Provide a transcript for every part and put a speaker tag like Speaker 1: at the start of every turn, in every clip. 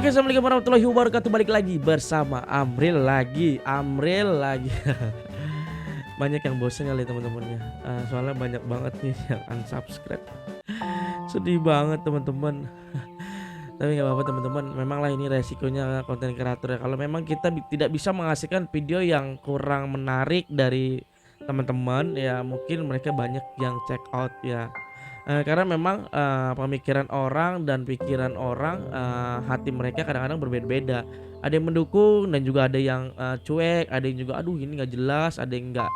Speaker 1: Oke, assalamualaikum warahmatullahi wabarakatuh. Balik lagi bersama Amril lagi. Banyak yang bosen kali teman-temannya. Soalnya banyak banget nih yang unsubscribe. Sedih banget teman-teman. Tapi nggak apa-apa teman-teman. Memanglah ini resikonya konten kreator ya. Kalau memang kita tidak bisa menghasilkan video yang kurang menarik dari teman-teman, ya mungkin mereka banyak yang check out ya. Karena memang pemikiran orang dan pikiran orang, hati mereka kadang-kadang berbeda-beda. Ada yang mendukung dan juga ada yang cuek, ada yang juga aduh ini nggak jelas, ada yang nggak.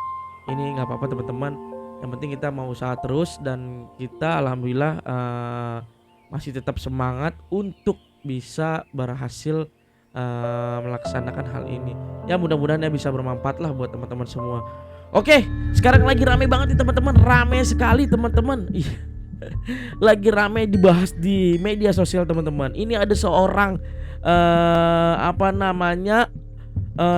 Speaker 1: Ini nggak apa-apa teman-teman. Yang penting kita mau usaha terus dan kita alhamdulillah masih tetap semangat untuk bisa berhasil melaksanakan hal ini. Ya mudah-mudahan ya bisa bermanfaat lah buat teman-teman semua. Oke, sekarang lagi rame banget nih teman-teman, rame sekali teman-teman. Lagi rame dibahas di media sosial teman-teman. Ini ada seorang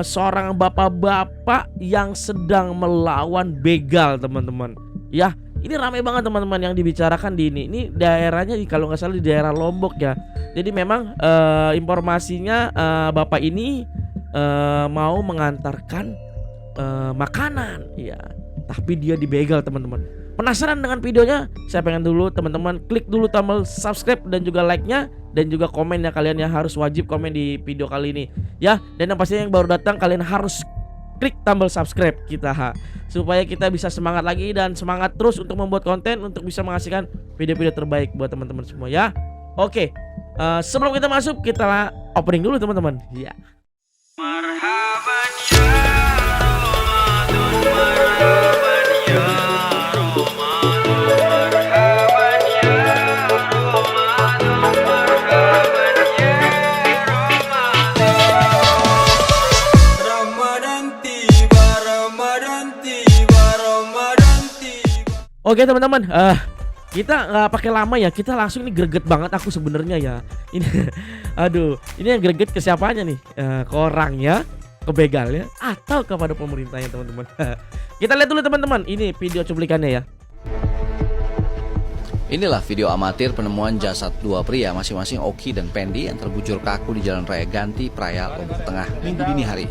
Speaker 1: seorang bapak-bapak yang sedang melawan begal teman-teman. Ya, ini rame banget teman-teman yang dibicarakan di ini. Ini daerahnya kalau nggak salah di daerah Lombok ya. Jadi memang informasinya bapak ini mau mengantarkan makanan ya, tapi dia dibegal teman-teman. Penasaran dengan videonya? Saya pengen dulu teman-teman klik dulu tombol subscribe dan juga like-nya dan juga komen ya, kalian ya harus wajib komen di video kali ini ya. Dan yang pastinya yang baru datang kalian harus klik tombol subscribe kita supaya kita bisa semangat lagi dan semangat terus untuk membuat konten untuk bisa menghasilkan video-video terbaik buat teman-teman semua ya. Oke, sebelum kita masuk kita opening dulu teman-teman ya. Marhaban ya Oke teman-teman, kita nggak pakai lama ya, kita langsung ini greget banget aku sebenarnya ya. Ini, aduh, ini yang greget ke siapanya nih? Ke orangnya, ke begalnya, atau kepada pemerintahnya teman-teman? Kita lihat dulu teman-teman, ini video cuplikannya ya.
Speaker 2: Inilah video amatir penemuan jasad dua pria masing-masing Oki dan Pendi yang terbujur kaku di Jalan Raya Ganti, Praia, Lombok Tengah, Minggu dini hari.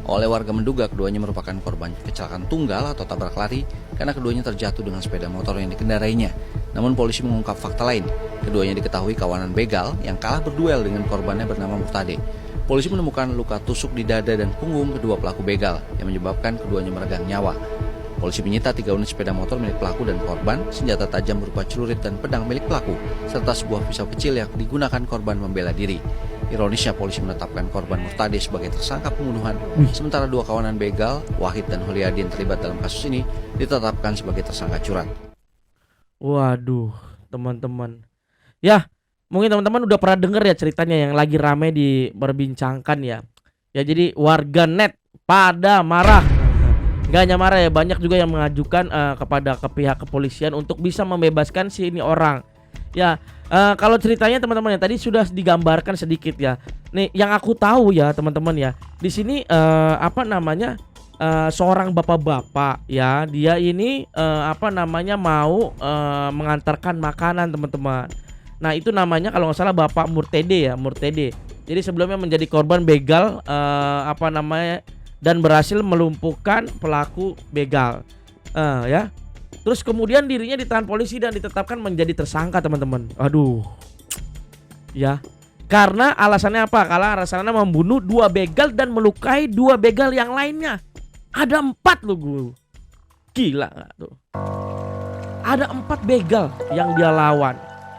Speaker 2: Oleh warga menduga keduanya merupakan korban kecelakaan tunggal atau tabrak lari karena keduanya terjatuh dengan sepeda motor yang dikendarainya. Namun polisi mengungkap fakta lain, keduanya diketahui kawanan begal yang kalah berduel dengan korbannya bernama Murtade. Polisi menemukan luka tusuk di dada dan punggung kedua pelaku begal yang menyebabkan keduanya meregang nyawa. Polisi menyita 3 unit sepeda motor milik pelaku dan korban, senjata tajam berupa celurit dan pedang milik pelaku, serta sebuah pisau kecil yang digunakan korban membela diri. Ironisnya polisi menetapkan korban Murtade sebagai tersangka pembunuhan, sementara dua kawanan begal, Wahid dan Huliadi yang terlibat dalam kasus ini, ditetapkan sebagai tersangka curang.
Speaker 1: Waduh, teman-teman. Ya, mungkin teman-teman udah pernah dengar ya ceritanya yang lagi rame diperbincangkan ya. Ya jadi warga net pada marah. Gak hanya marah ya, banyak juga yang mengajukan kepada pihak kepolisian untuk bisa membebaskan si ini orang. Ya, kalau ceritanya teman-teman ya tadi sudah digambarkan sedikit ya. Nih, yang aku tahu ya teman-teman ya, di sini seorang bapak-bapak ya, dia ini mau mengantarkan makanan teman-teman. Nah itu namanya kalau nggak salah Bapak Murtede ya, Murtede. Jadi sebelumnya menjadi korban begal dan berhasil melumpuhkan pelaku begal ya. Terus kemudian dirinya ditahan polisi dan ditetapkan menjadi tersangka teman-teman. Aduh ya, karena alasannya apa? Karena alasannya membunuh 2 begal dan melukai 2 begal yang lainnya. Ada 4 loh gue. Gila gak tuh? Ada 4 begal yang dia lawan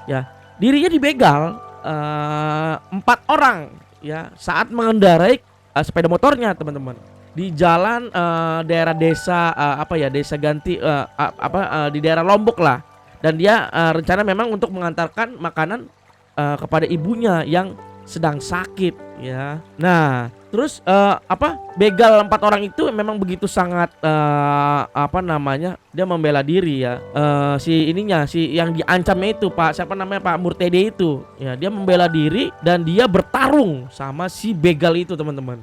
Speaker 1: ya. Dirinya dibegal 4 orang ya saat mengendarai sepeda motornya teman-teman di jalan daerah desa desa Ganti di daerah Lombok lah. Dan dia rencana memang untuk mengantarkan makanan kepada ibunya yang sedang sakit ya. Nah terus begal 4 orang itu memang begitu sangat dia membela diri ya. Si yang diancamnya itu Pak Murtede itu ya, dia membela diri dan dia bertarung sama si begal itu teman-teman.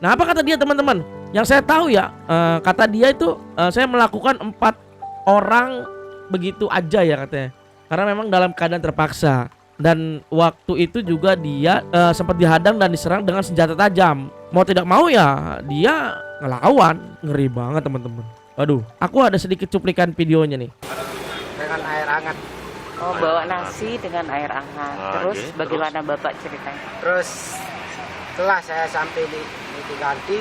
Speaker 1: Nah apa kata dia teman-teman? Yang saya tahu ya, kata dia itu saya melakukan 4 orang begitu aja ya katanya, karena memang dalam keadaan terpaksa. Dan waktu itu juga dia sempat dihadang dan diserang dengan senjata tajam. Mau tidak mau ya dia ngelawan. Ngeri banget teman-teman. Aduh, aku ada sedikit cuplikan videonya nih.
Speaker 3: Dengan air hangat.
Speaker 4: Oh, bawa nasi dengan air hangat. Terus bagaimana Bapak ceritanya?
Speaker 3: Terus setelah saya sampai di diganti,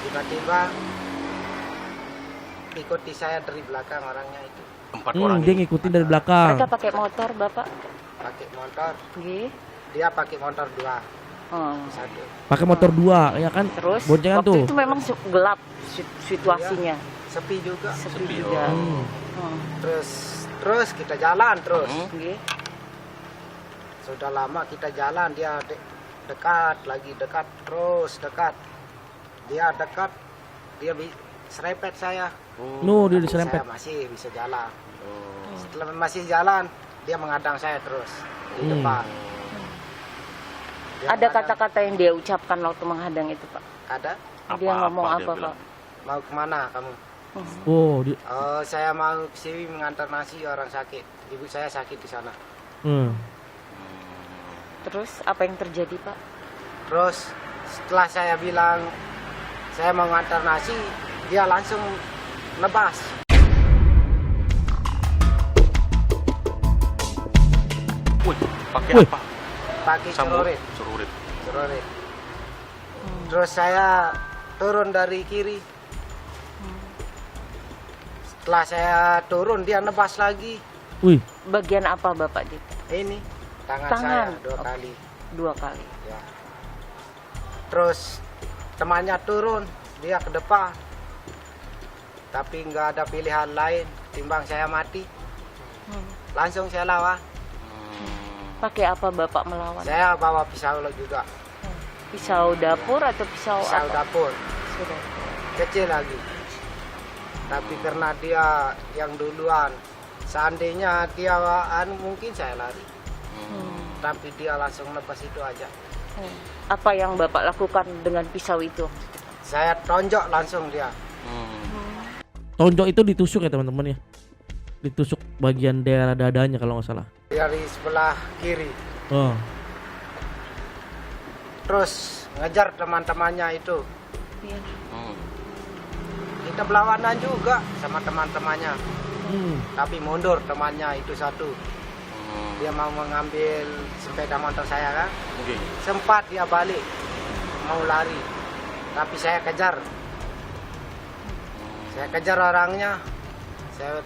Speaker 3: tiba-tiba ikuti saya dari belakang orangnya itu.
Speaker 1: Dia ngikutin dari belakang.
Speaker 4: Mereka pakai motor, Bapak?
Speaker 3: Pakai motor,
Speaker 4: Nggih.
Speaker 3: dia pakai motor 2,
Speaker 4: Oh.
Speaker 3: 1.
Speaker 1: Pakai motor 2 ya kan?
Speaker 4: Terus
Speaker 1: Boncengan
Speaker 4: waktu
Speaker 1: tuh.
Speaker 4: itu memang gelap situasinya.
Speaker 3: Sepi juga.
Speaker 4: Sepi juga.
Speaker 1: Hmm.
Speaker 4: Oh.
Speaker 3: Terus kita jalan terus.
Speaker 4: Nggih.
Speaker 3: Sudah lama kita jalan, dia dekat lagi, dekat terus dekat. Dia dekat, dia serempet saya.
Speaker 1: Dia
Speaker 3: Tapi
Speaker 1: diserempet.
Speaker 3: Saya masih bisa jalan. Setelah masih jalan, dia mengadang saya terus di depan. Dia
Speaker 4: Ada
Speaker 3: mengadang.
Speaker 4: kata-kata yang dia ucapkan waktu menghadang itu, Pak?
Speaker 3: Ada.
Speaker 4: Dia ngomong apa, Pak?
Speaker 3: Mau kemana kamu?
Speaker 1: Oh, dia.
Speaker 3: Oh, saya mau sini mengantar nasi orang sakit. Ibu saya sakit di sana.
Speaker 4: Terus apa yang terjadi, Pak?
Speaker 3: Terus setelah saya bilang saya mau ngantar nasi, dia langsung nebas.
Speaker 5: Pakai
Speaker 1: Wih.
Speaker 5: apa?
Speaker 3: Pakai celurit. Celurit. Terus saya turun dari kiri. Setelah saya turun, dia nebas lagi.
Speaker 1: Wih,
Speaker 4: Bagian apa, Bapak?
Speaker 3: Ini tangan
Speaker 4: Tangan.
Speaker 3: saya 2
Speaker 4: Oke.
Speaker 3: kali.
Speaker 4: 2 kali.
Speaker 3: Ya. Terus temannya turun, dia ke depan. Tapi nggak ada pilihan lain, timbang saya mati. Langsung saya lawan.
Speaker 4: Pakai apa Bapak melawan?
Speaker 3: Saya bawa pisau juga,
Speaker 4: Pisau dapur atau pisau
Speaker 3: pisau
Speaker 4: apa?
Speaker 3: dapur,
Speaker 4: Pisau dapur.
Speaker 3: kecil lagi. Tapi karena dia yang duluan, seandainya dia mungkin saya lari. Tapi dia langsung lepas itu aja.
Speaker 4: Apa yang Bapak lakukan dengan pisau itu?
Speaker 3: Saya tonjok langsung dia.
Speaker 1: tonjok itu ditusuk ya teman-teman ya. Ditusuk bagian daerah dadanya kalau nggak salah.
Speaker 3: Dari sebelah kiri.
Speaker 1: Oh.
Speaker 3: Terus ngejar teman-temannya itu.
Speaker 4: Iya.
Speaker 3: Kita berlawanan juga sama teman-temannya.
Speaker 1: Hmm.
Speaker 3: Tapi mundur temannya itu satu. Dia mau mengambil sepeda motor saya kan. Sempat dia balik mau lari. Tapi saya kejar. Saya kejar orangnya. Saya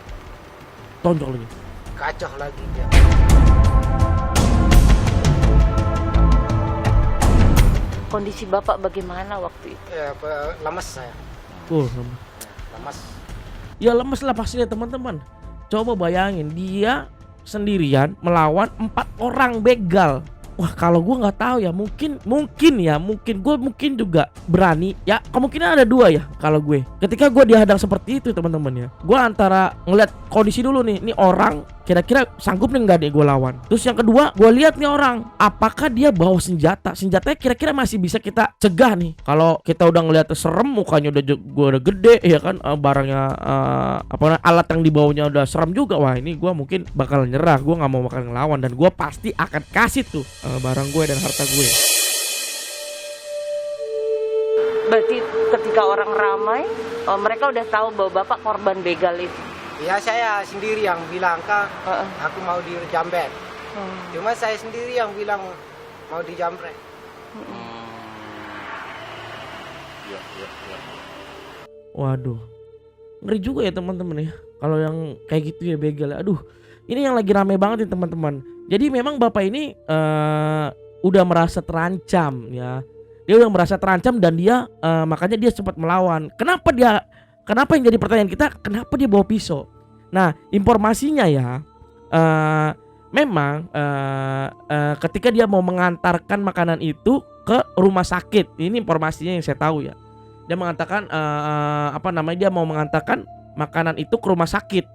Speaker 1: Tonjok lagi.
Speaker 3: kacau lagi dia.
Speaker 4: Kondisi Bapak bagaimana waktu itu?
Speaker 3: Ya, lemes saya.
Speaker 1: Lemes.
Speaker 3: Lemes.
Speaker 1: Ya lemes lah pastinya teman-teman. Coba bayangin dia sendirian melawan 4 orang begal. Wah kalau gue nggak tahu ya mungkin gue juga berani ya, kemungkinan ada 2 ya kalau gue ketika gue dihadang seperti itu teman-teman ya. Gue antara ngeliat kondisi dulu nih orang kira-kira sanggup nih nggak deh gue lawan. Terus yang kedua gue lihat nih orang apakah dia bawa senjatanya kira-kira masih bisa kita cegah nih. Kalau kita udah ngeliat serem, mukanya udah gede ya kan, barangnya alat yang dibawanya udah serem juga. Wah ini gue mungkin bakal nyerah, gue nggak mau bakal ngelawan dan gue pasti akan kasih tuh barang gue dan harta gue.
Speaker 4: Berarti ketika orang ramai, mereka udah tahu bahwa Bapak korban begal itu.
Speaker 3: Ya saya sendiri yang bilang Kak, aku mau dijambret. Cuma saya sendiri yang bilang mau dijambret.
Speaker 1: Waduh, ngeri juga ya teman-teman ya. Kalau yang kayak gitu ya begal. Aduh, ini yang lagi rame banget nih teman-teman. Jadi memang bapak ini udah merasa terancam ya. Dia udah merasa terancam dan dia makanya dia sempat melawan. Kenapa yang jadi pertanyaan kita? Kenapa dia bawa pisau? Nah, informasinya ya, memang ketika dia mau mengantarkan makanan itu ke rumah sakit. Ini informasinya yang saya tahu ya. Dia mengatakan dia mau mengantarkan makanan itu ke rumah sakit.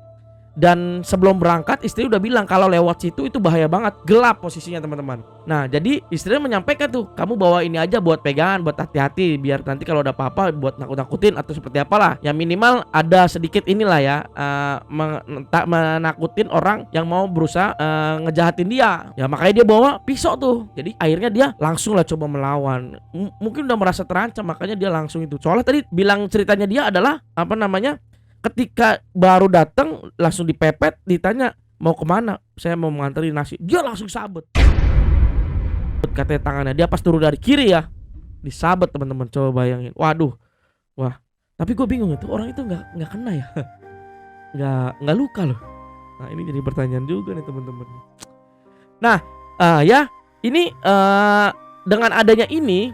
Speaker 1: Dan sebelum berangkat istri udah bilang kalau lewat situ itu bahaya banget, gelap posisinya teman-teman. Nah jadi istrinya menyampaikan tuh, kamu bawa ini aja buat pegangan, buat hati-hati, biar nanti kalau ada apa-apa buat nakut-nakutin atau seperti apalah. Ya minimal ada sedikit inilah ya, menakutin orang yang mau berusaha ngejahatin dia. Ya makanya dia bawa pisau tuh. Jadi akhirnya dia langsung lah coba melawan. Mungkin udah merasa terancam, makanya dia langsung itu. Soalnya tadi bilang ceritanya dia adalah apa namanya, ketika baru datang langsung dipepet, ditanya mau kemana, saya mau mengantarin nasi, dia langsung sabet. Katanya tangannya dia pas turun dari kiri ya, disabet teman-teman, coba bayangin. Waduh, wah. Tapi gue bingung itu orang itu nggak kena ya, nggak luka loh. Nah ini jadi pertanyaan juga nih teman-teman. Nah ya ini dengan adanya ini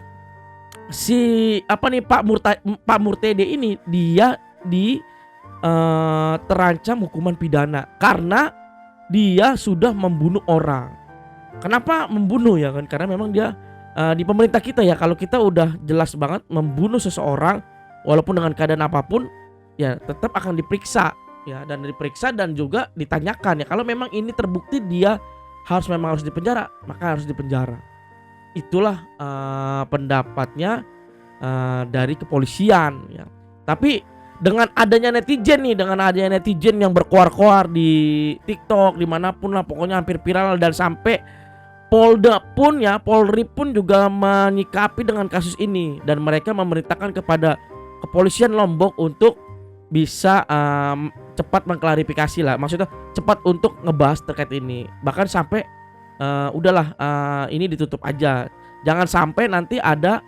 Speaker 1: si apa nih Pak Murtede ini dia terancam hukuman pidana karena dia sudah membunuh orang. Kenapa membunuh ya kan? Karena memang dia di pemerintah kita ya, kalau kita udah jelas banget membunuh seseorang walaupun dengan keadaan apapun ya tetap akan diperiksa ya, dan diperiksa dan juga ditanyakan ya, kalau memang ini terbukti dia harus dipenjara, maka harus dipenjara. Itulah pendapatnya dari kepolisian ya. Tapi dengan adanya netizen yang berkoar-koar di TikTok dimanapun lah, pokoknya hampir viral, dan sampai Polda pun ya, Polri pun juga menyikapi dengan kasus ini, dan mereka memerintahkan kepada kepolisian Lombok untuk bisa cepat mengklarifikasi lah, maksudnya cepat untuk ngebahas terkait ini. Bahkan sampai udahlah ini ditutup aja, jangan sampai nanti ada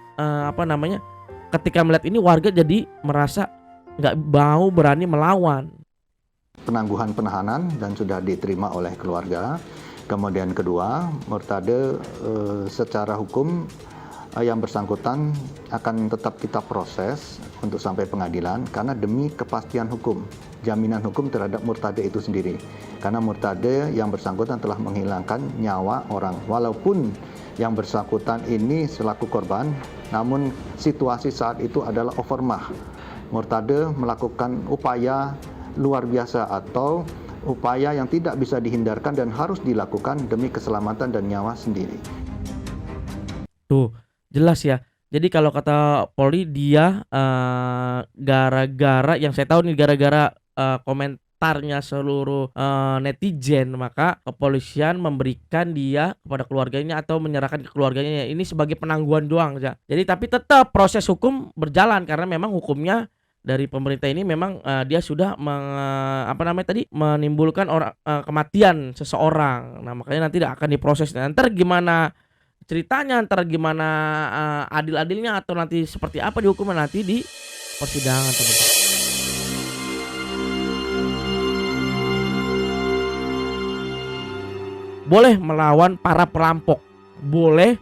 Speaker 1: ketika melihat ini warga jadi merasa nggak mau berani melawan.
Speaker 6: Penangguhan penahanan dan sudah diterima oleh keluarga. Kemudian kedua, Murtade secara hukum yang bersangkutan akan tetap kita proses untuk sampai pengadilan karena demi kepastian hukum, jaminan hukum terhadap Murtade itu sendiri. Karena Murtade yang bersangkutan telah menghilangkan nyawa orang, walaupun yang bersangkutan ini selaku korban, namun situasi saat itu adalah overmah. Murtade melakukan upaya luar biasa atau upaya yang tidak bisa dihindarkan dan harus dilakukan demi keselamatan dan nyawa sendiri.
Speaker 1: Tuh, jelas ya. Jadi kalau kata Polri dia gara-gara yang saya tahu nih, gara-gara komentarnya seluruh netizen, maka kepolisian memberikan dia kepada keluarganya atau menyerahkan ke keluarganya ini sebagai penangguhan doang ya. Jadi tapi tetap proses hukum berjalan karena memang hukumnya dari pemerintah ini memang dia sudah menimbulkan kematian seseorang. Nah makanya nanti akan diproses. Ntar gimana ceritanya, ntar gimana adil-adilnya atau nanti seperti apa dihukumnya nanti di persidangan teman-teman. Boleh melawan para perampok, boleh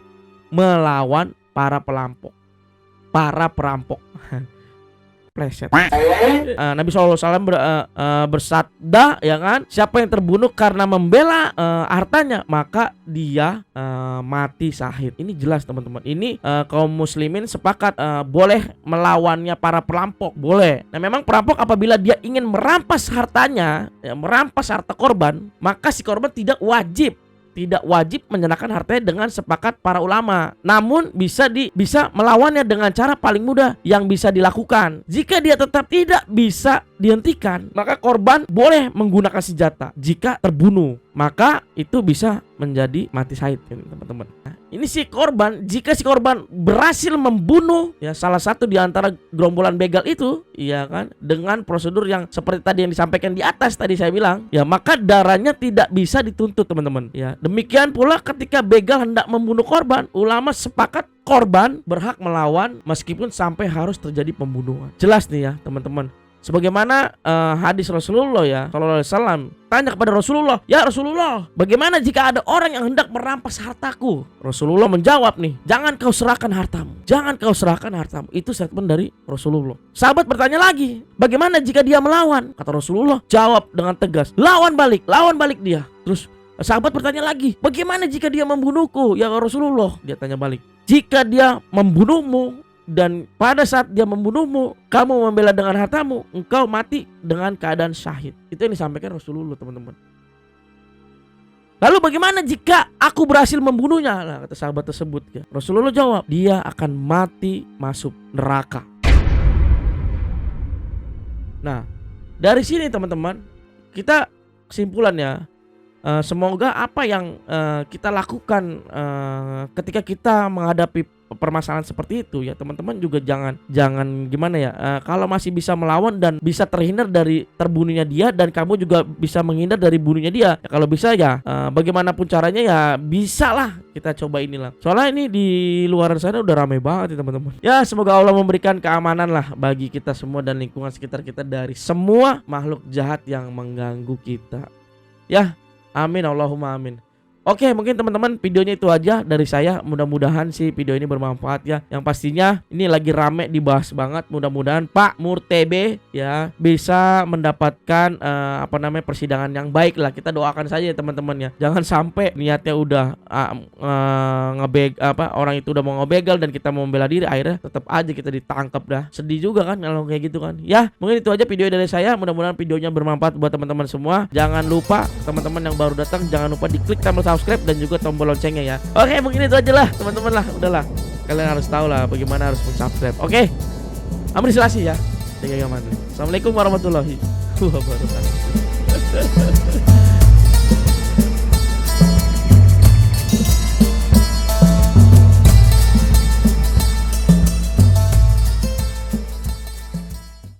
Speaker 1: melawan para perampok. Pleset. Nabi SAW bersabda ya kan, siapa yang terbunuh karena membela hartanya maka dia mati syahid. Ini jelas teman-teman. Ini kaum muslimin sepakat boleh melawannya para perampok, boleh. Nah memang perampok apabila dia ingin merampas hartanya, ya, merampas harta korban, maka si korban tidak wajib menyerahkan hartanya dengan sepakat para ulama. Namun bisa melawannya dengan cara paling mudah yang bisa dilakukan. Jika dia tetap tidak bisa dihentikan, maka korban boleh menggunakan senjata. Jika terbunuh, maka itu bisa menjadi mati syahid teman-teman. Nah, ini jika si korban berhasil membunuh ya salah satu di antara gerombolan begal itu, iya kan, dengan prosedur yang seperti tadi yang disampaikan di atas tadi saya bilang, ya maka darahnya tidak bisa dituntut teman-teman. Ya, demikian pula ketika begal hendak membunuh korban, ulama sepakat korban berhak melawan meskipun sampai harus terjadi pembunuhan. Jelas nih ya teman-teman. Sebagaimana hadis Rasulullah ya sallallahu alaihi wasallam, tanya kepada Rasulullah, "Ya Rasulullah, bagaimana jika ada orang yang hendak merampas hartaku?" Rasulullah menjawab nih, "Jangan kau serahkan hartamu. Jangan kau serahkan hartamu." Itu statement dari Rasulullah. Sahabat bertanya lagi, "Bagaimana jika dia melawan?" Kata Rasulullah, jawab dengan tegas, lawan balik dia." Terus sahabat bertanya lagi, "Bagaimana jika dia membunuhku?" Ya Rasulullah, dia tanya balik, "Jika dia membunuhmu, dan pada saat dia membunuhmu, kamu membela dengan hartamu, engkau mati dengan keadaan syahid. Itu yang disampaikan Rasulullah, teman-teman. Lalu bagaimana jika aku berhasil membunuhnya? Nah, kata sahabat tersebut, ya. Rasulullah jawab, dia akan mati masuk neraka. Nah, dari sini teman-teman, kita kesimpulannya, semoga apa yang kita lakukan ketika kita menghadapi permasalahan seperti itu, ya teman-teman juga jangan gimana ya, kalau masih bisa melawan dan bisa terhindar dari terbunuhnya dia, dan kamu juga bisa menghindar dari bunuhnya dia, ya kalau bisa ya bagaimanapun caranya ya bisa lah kita coba inilah. Soalnya ini di luar sana udah ramai banget ya teman-teman. Ya semoga Allah memberikan keamanan lah bagi kita semua dan lingkungan sekitar kita dari semua makhluk jahat yang mengganggu kita. Ya, amin, Allahumma amin. Oke, mungkin teman-teman videonya itu aja dari saya. Mudah-mudahan sih video ini bermanfaat ya. Yang pastinya ini lagi rame dibahas banget. Mudah-mudahan Pak Murtede ya bisa mendapatkan persidangan yang baik lah. Kita doakan saja ya teman-teman ya. Jangan sampai niatnya udah orang itu udah mau ngebegal dan kita mau membela diri, akhirnya tetap aja kita ditangkap dah. Sedih juga kan kalau kayak gitu kan. Ya, mungkin itu aja video dari saya. Mudah-mudahan videonya bermanfaat buat teman-teman semua. Jangan lupa teman-teman yang baru datang, jangan lupa diklik tombol subscribe dan juga tombol loncengnya ya. Oke, mungkin itu aja lah teman-teman lah. Udahlah, kalian harus tahu lah bagaimana harus subscribe. Oke, Amri Selasi ya. Assalamualaikum warahmatullahi wabarakatuh.